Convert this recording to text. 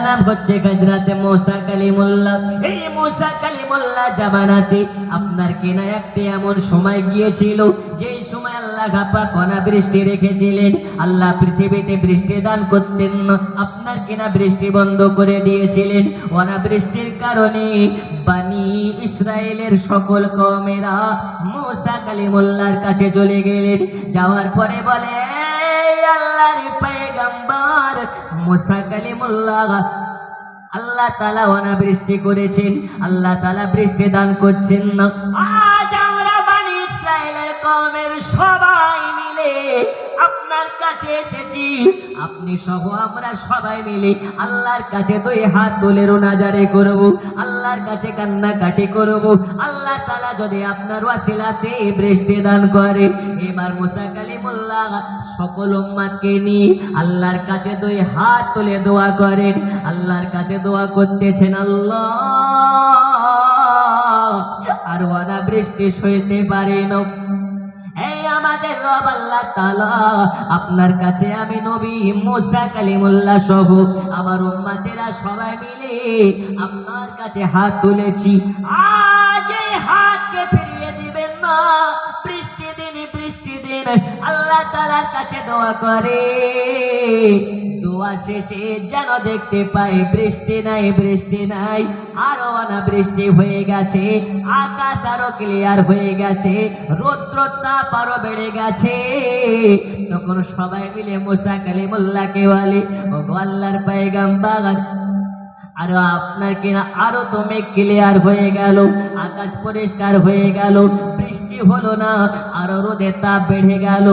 নাম হচ্ছে হযরতে মুসা কালিমুল্লাহ। এই মুসা কালিমুল্লাহ জামানাতে আপনার কিনা একটি এমন সময় গিয়েছিল যে সময় আল্লাহ পাক অনাবৃষ্টি রেখেছিলেন। আল্লাহ পৃথিবীতে বৃষ্টি দান করতেন না, আপনার কিনা বৃষ্টি বন্ধ করে দিয়েছিলেন। অনাবৃষ্টির কারণে বনি ইসরায়েলের সকল কওমেরা মুসা কালিমুল্লাহর কাছে চলে গেলেন। যাওয়ার পরে বলে, আল্লাহর পয়গম্বর মুসা কালিমুল্লাহ, আল্লাহ তাআলা অনাবৃষ্টি করেছেন, আল্লাহ তাআলা বৃষ্টি দান করছেন না। আজ আমরা বনি ইসরায়েলের কওমের সবাই মিলে আপনার কাছে এসেছি, আপনি সহ আমরা সবাই মিলে আল্লাহর কাছে দুই হাত তুলে রোনাজারি করব, আল্লাহর কাছে কান্নাকাটি করব, আল্লাহ তাআলা যদি আপনার ওয়াসিলাতে বৃষ্টি দান করে। এবার মুসা কালিমুল্লাহ সকল উম্মতকে নিয়ে আল্লাহর কাছে দুই হাত তুলে দোয়া করেন, আল্লাহর কাছে দোয়া করতেছেন, আল্লাহ আর অনাবৃষ্টি সইতে পারি না। এই আমাদের রব আল্লাহ তাআলা, আপনার কাছে আমি নবী মুসা কালিমুল্লাহ সহ আমার উম্মতেরা সবাই মিলে আপনার কাছে হাত তুলেছি। আজ এই হাতকে ফিরিয়ে দিবেন না, বৃষ্টি দিন, বৃষ্টি দিন। আল্লাহ তাআলার কাছে দোয়া করে, দোয়া শেষে যেন দেখতে পাই বৃষ্টি নাই, বৃষ্টি নাই, আরো অনাবৃষ্টি হয়ে গেছে, আকাশ আরো ক্লিয়ার হয়ে গেছে, রৌদ্র তাপ আরো বেড়ে গেছে। তখন সবাই মিলে মুসা কালিমুল্লাহকে বলে, ওগো আল্লাহর পয়গম্বর, আর আপনার কিনা আরো তো মেঘ ক্লিয়ার হয়ে গেল, আকাশ পরিষ্কার হয়ে গেল, বৃষ্টি হলো না, আরো রোদের তাপ বেড়ে গেল।